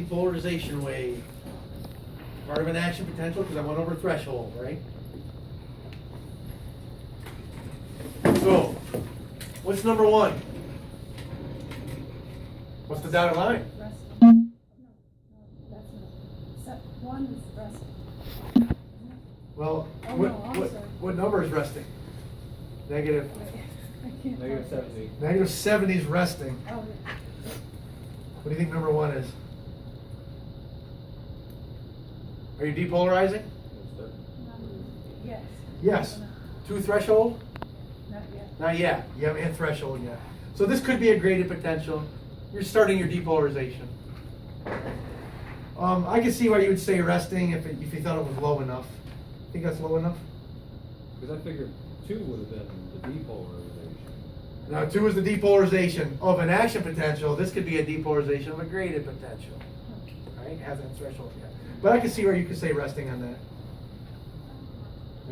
depolarization wave. Part of an action potential because I went over threshold, right? So, what's number one? What's the dotted line? Resting. No, that's not. One is resting. Well, Oh, no, I'm sorry. what number is resting? Negative. Wait, I can't. Negative 70. Negative 70 is resting. Oh, What do you think number one is? Are you depolarizing? yes. Yes. To threshold? Not yet. Not yet. You haven't hit threshold yet. So this could be a graded potential. You're starting your depolarization. I can see why you would say resting if you thought it was low enough. Think that's low enough? Because I figured 2 would have been the depolarization. Now 2 is the depolarization of an action potential. This could be a depolarization of a graded potential. Right? Hasn't hit threshold yet. But I can see where you could say resting on that.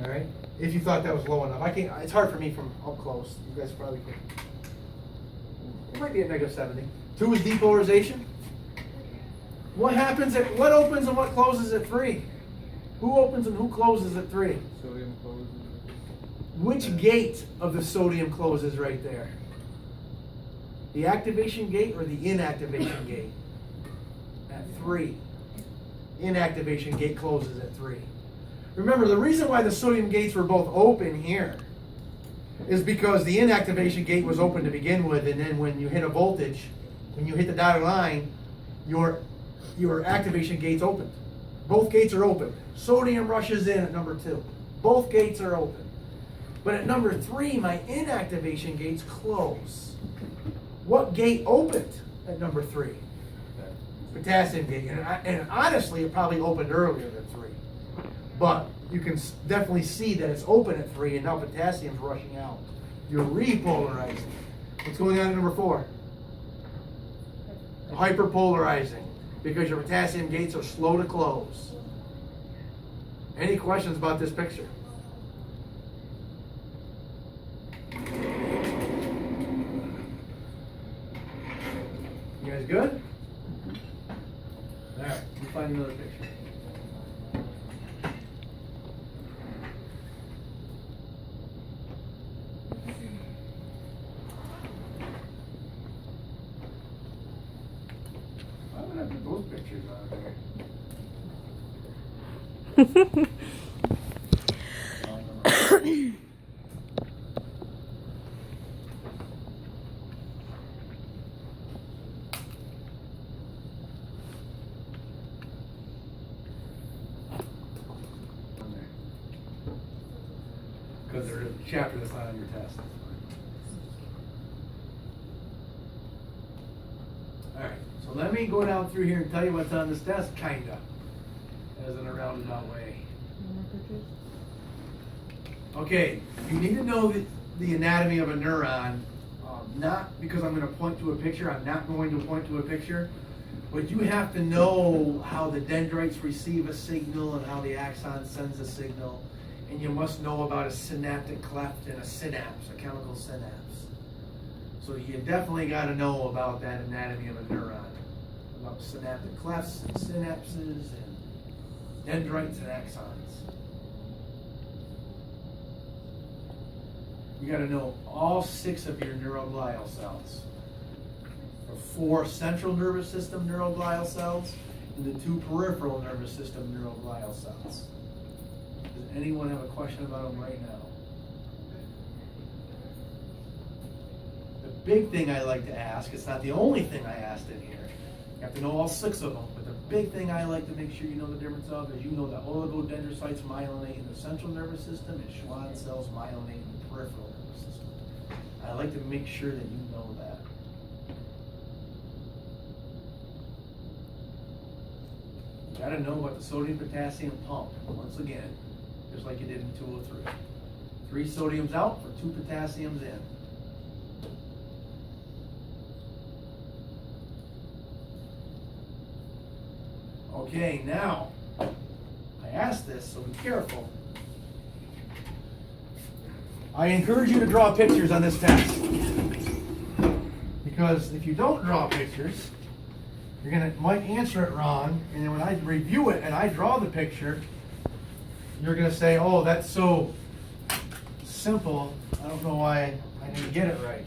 All right? If you thought that was low enough. It's hard for me from up close. You guys probably could. It might be at negative 70. 2 is depolarization. What opens and what closes at 3? Who opens and who closes at 3? Sodium closes. Which gate of the sodium closes right there? The activation gate or the inactivation gate? At 3. Inactivation gate closes at 3. Remember, the reason why the sodium gates were both open here is because the inactivation gate was open to begin with, and then when you hit a voltage, when you hit the dotted line, your activation gate's open. Both gates are open. Sodium rushes in at number 2. Both gates are open. But at number 3, my inactivation gates close. What gate opened at number 3? Potassium gate. And honestly, it probably opened earlier than 3. But you can definitely see that it's open at 3, and now potassium's rushing out. You're repolarizing. What's going on at number 4? Hyperpolarizing, because your potassium gates are slow to close. Any questions about this picture? You guys good? All right, we'll find another picture. Why would I put those pictures on there? Because there's a chapter that's not on your test. Alright, so let me go down through here and tell you what's on this test, kinda, as in a roundabout way. Okay, you need to know the anatomy of a neuron, not because I'm going to point to a picture, I'm not going to point to a picture, but you have to know how the dendrites receive a signal and how the axon sends a signal. And you must know about a synaptic cleft and a synapse, a chemical synapse. So you definitely got to know about that anatomy of a neuron, about synaptic clefts and synapses and dendrites and axons. You got to know all 6 of your neuroglial cells. The 4 central nervous system neuroglial cells and the 2 peripheral nervous system neuroglial cells. Does anyone have a question about them right now? The big thing I like to ask, it's not the only thing I asked in here. You have to know all 6 of them, but the big thing I like to make sure you know the difference of is you know that oligodendrocytes myelinate in the central nervous system and Schwann cells myelinate in the peripheral nervous system. I like to make sure that you know that. You gotta know about the sodium potassium pump, once again. Just like you did in 203. 3 sodiums out for 2 potassiums in. Okay, now, I asked this, so be careful. I encourage you to draw pictures on this test. Because if you don't draw pictures, might answer it wrong, and then when I review it and I draw the picture, you're gonna say, oh, that's so simple, I don't know why I didn't get it right.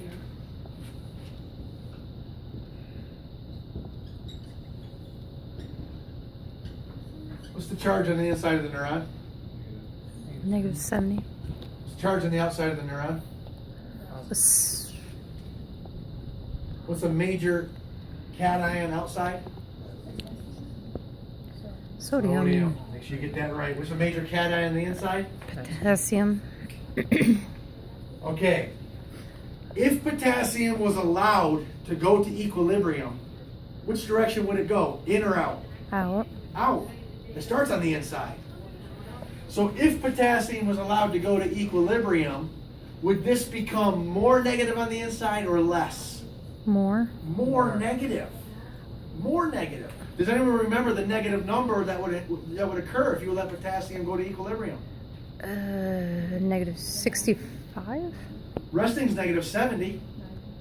What's the charge on the inside of the neuron? Negative 70. What's the charge on the outside of the neuron? S- What's a major cation outside? Sodium. Make sure you get that right. What's a major cation on the inside? Potassium. Okay. If potassium was allowed to go to equilibrium, which direction would it go? In or out? Out. Out. It starts on the inside. So if potassium was allowed to go to equilibrium, would this become more negative on the inside or less? More. More negative. More negative. Does anyone remember the negative number that would occur if you let potassium go to equilibrium? Negative 65? Resting's negative 70,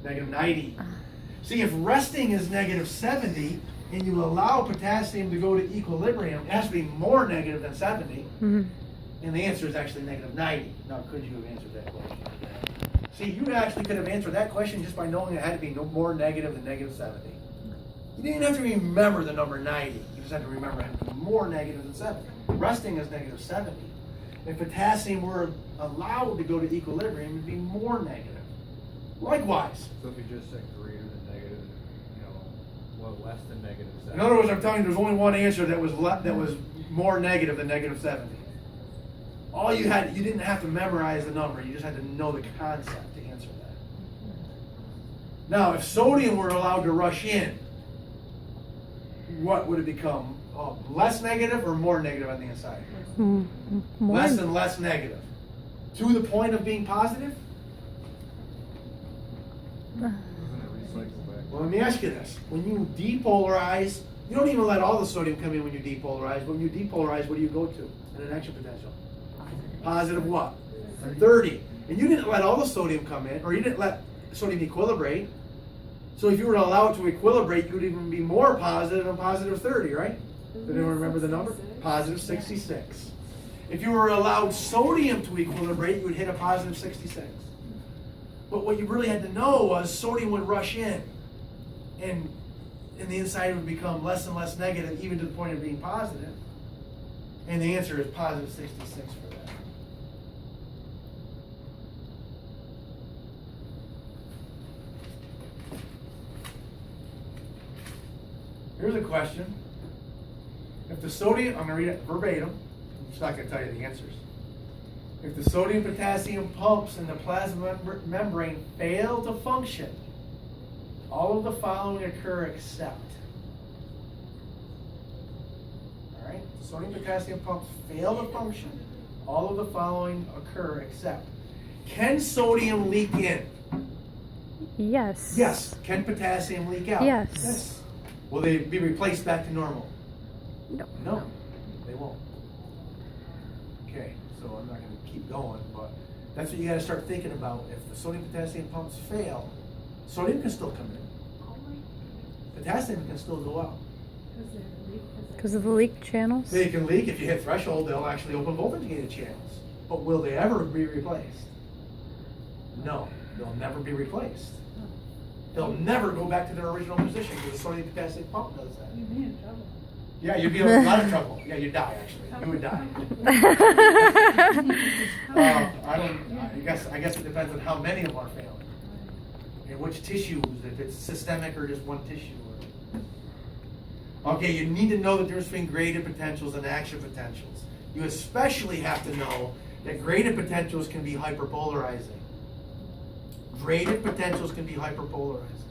negative 90. See, if resting is negative 70 and you allow potassium to go to equilibrium, it has to be more negative than 70. Mm-hmm. And the answer is actually negative 90. Now, could you have answered that question? See, you actually could have answered that question just by knowing it had to be no more negative than negative 70. You didn't have to remember the number 90. You just had to remember it had to be more negative than 70. Resting is negative 70. If potassium were allowed to go to equilibrium, it would be more negative. Likewise. So if you just said greater than negative, well, less than negative 70. In other words, I'm telling you, there's only one answer that was more negative than negative 70. All you didn't have to memorize the number, you just had to know the concept to answer that. Now, if sodium were allowed to rush in, what would it become? Less negative or more negative on the inside? More. Less and less negative. To the point of being positive? Doesn't it recycle back? Well, let me ask you this. When you depolarize, you don't even let all the sodium come in when you depolarize. When you depolarize, what do you go to in an action potential? Positive what? 30. And you didn't let all the sodium come in, or you didn't let sodium equilibrate. So if you were to allow it to equilibrate, you would even be more positive than positive 30, right? Does anyone remember the number? Positive 66. If you were allowed sodium to equilibrate, you would hit a positive 66. But what you really had to know was sodium would rush in, and the inside would become less and less negative, even to the point of being positive. And the answer is positive 66 for that. Here's a question. If the sodium, I'm going to read it verbatim. I'm just not going to tell you the answers. If the sodium-potassium pumps in the plasma membrane fail to function, all of the following occur except. All right? Sodium-potassium pumps fail to function, all of the following occur except. Can sodium leak in? Yes. Yes. Can potassium leak out? Yes. Yes. Will they be replaced back to normal? No. No, they won't. Okay, so I'm not going to keep going, but that's what you got to start thinking about. If the sodium-potassium pumps fail, sodium can still come in. Potassium can still go out. Because of the leak channels? They can leak. If you hit threshold, they'll actually open voltage-gated channels. But will they ever be replaced? No, they'll never be replaced. They'll never go back to their original position because the sodium-potassium pump does that. You'd be in trouble. Yeah, you'd be in a lot of trouble. Yeah, you'd die, actually. You would die. I guess it depends on how many of them are failing. And which tissues, if it's systemic or just one tissue. Okay, you need to know the difference between graded potentials and action potentials. You especially have to know that graded potentials can be hyperpolarizing. Graded potentials can be hyperpolarizing.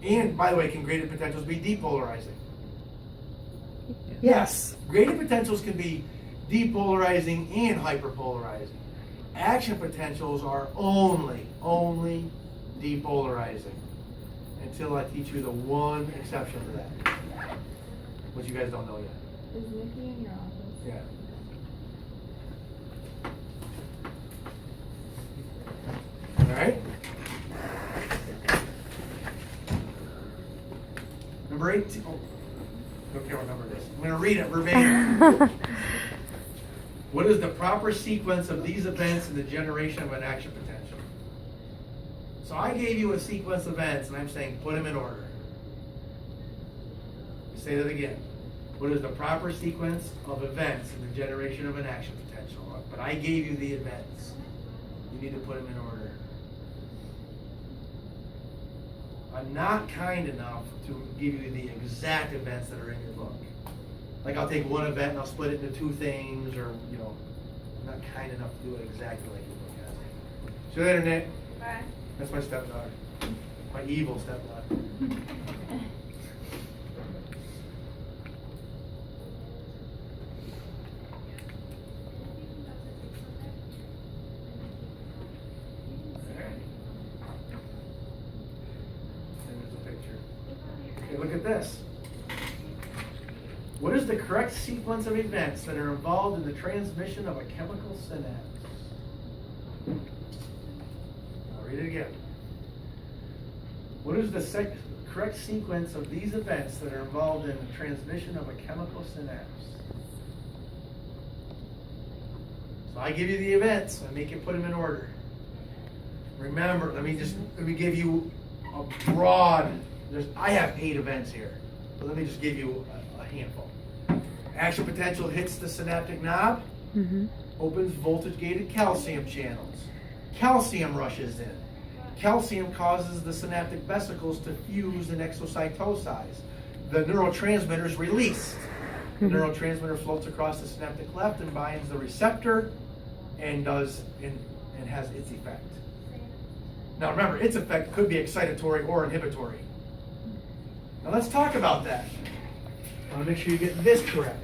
And, by the way, can graded potentials be depolarizing? Yes. Graded potentials can be depolarizing and hyperpolarizing. Action potentials are only depolarizing. Until I teach you the one exception to that. Which you guys don't know yet. Is Nikki in your office? Yeah. All right. Number 18. Oh, don't care what number it is. I'm going to read it verbatim. What is the proper sequence of these events in the generation of an action potential? So I gave you a sequence of events, and I'm saying put them in order. Say that again. What is the proper sequence of events in the generation of an action potential? But I gave you the events. You need to put them in order. I'm not kind enough to give you the exact events that are in your book. Like I'll take one event and I'll split it into two things, or I'm not kind enough to do it exactly like your book has. See you later, Nick. Bye. That's my stepdaughter. My evil stepdaughter. Look at this. What is the correct sequence of events that are involved in the transmission of a chemical synapse? I'll read it again. What is the correct sequence of these events that are involved in the transmission of a chemical synapse? So I give you the events. I make you put them in order. Remember, let me give you a broad. I have 8 events here, but let me just give you a handful. Action potential hits the synaptic knob, opens voltage-gated calcium channels. Calcium rushes in. Calcium causes the synaptic vesicles to fuse and exocytosize. The neurotransmitter is released. The neurotransmitter floats across the synaptic cleft and binds the receptor and has its effect. Now remember, its effect could be excitatory or inhibitory. Now let's talk about that. I want to make sure you get this correct.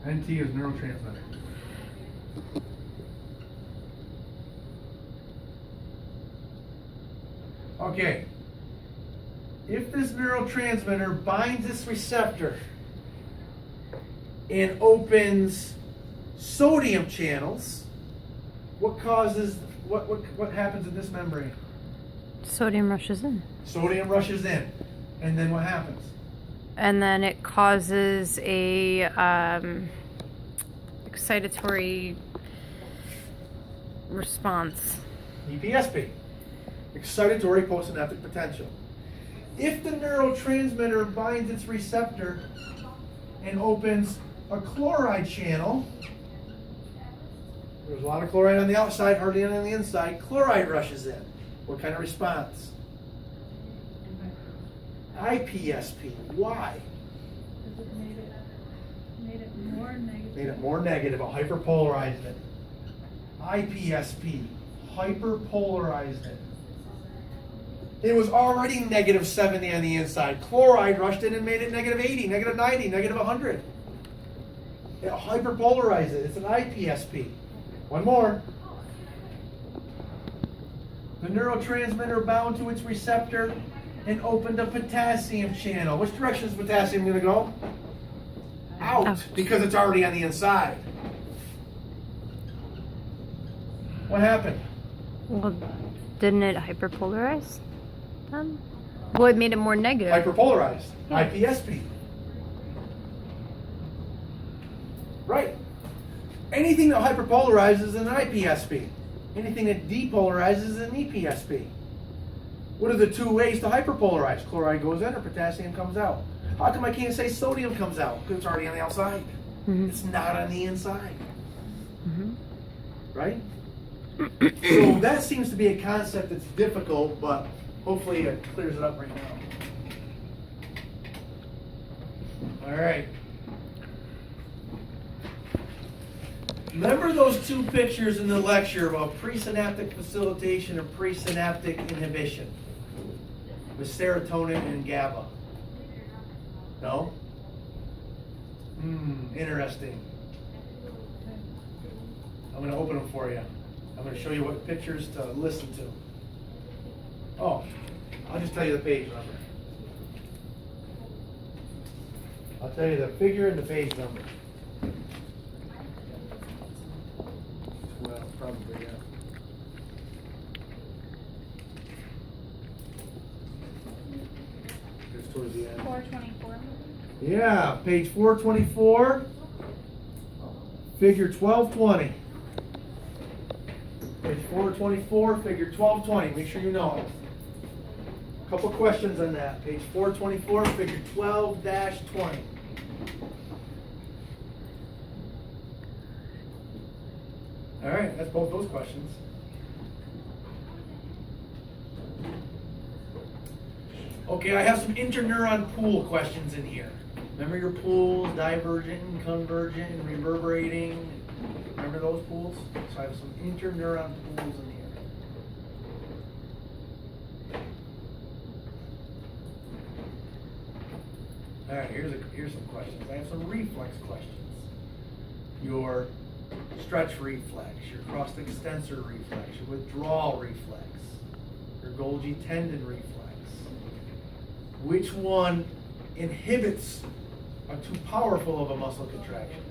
NT is neurotransmitter. Okay. If this neurotransmitter binds its receptor and opens sodium channels, what happens in this membrane? Sodium rushes in. Sodium rushes in. And then what happens? And then it causes a excitatory response. EPSP. Excitatory postsynaptic potential. If the neurotransmitter binds its receptor and opens a chloride channel, there's a lot of chloride on the outside, hardly any on the inside, chloride rushes in. What kind of response? IPSP. Why? Because it made it more negative. Made it more negative. It hyperpolarized it. IPSP. Hyperpolarized it. It was already negative 70 on the inside. Chloride rushed in and made it negative 80, negative 90, negative 100. It hyperpolarized it. It's an IPSP. One more. The neurotransmitter bound to its receptor and opened a potassium channel. Which direction is potassium going to go? Out, because it's already on the inside. What happened? Well, didn't it hyperpolarize then? Well, it made it more negative. Hyperpolarized. Yeah. IPSP. Right. Anything that hyperpolarizes is an IPSP. Anything that depolarizes is an EPSP. What are the two ways to hyperpolarize? Chloride goes in or potassium comes out. How come I can't say sodium comes out? Because it's already on the outside. It's not on the inside. Right? So that seems to be a concept that's difficult, but hopefully it clears it up right now. All right. Remember those two pictures in the lecture about presynaptic facilitation and presynaptic inhibition with serotonin and GABA? No? Interesting. I'm going to open them for you. I'm going to show you what pictures to listen to. Oh, I'll just tell you the page number. I'll tell you the figure and the page number. Well, probably, yeah. Just towards the end. 424. Yeah, page 424, figure 1220. Page 424, figure 1220. Make sure you know it. Couple questions on that. Page 424, figure 12-20. All right, that's both those questions. Okay, I have some interneuron pool questions in here. Remember your pools, divergent and convergent and reverberating? Remember those pools? So I have some interneuron pools in here. All right, here's some questions. I have some reflex questions. Your stretch reflex, your cross extensor reflex, your withdrawal reflex, your Golgi tendon reflex. Which one inhibits a too powerful of a muscle contraction?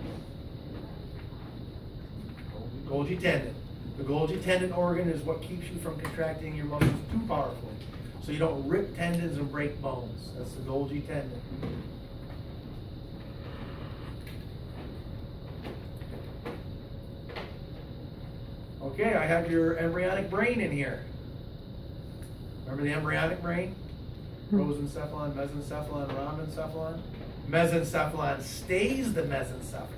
Golgi tendon. The Golgi tendon organ is what keeps you from contracting your muscles too powerfully. So you don't rip tendons and break bones. That's the Golgi tendon. Okay, I have your embryonic brain in here. Remember the embryonic brain? Prosencephalon, mesencephalon, rhombencephalon. Mesencephalon stays the mesencephalon.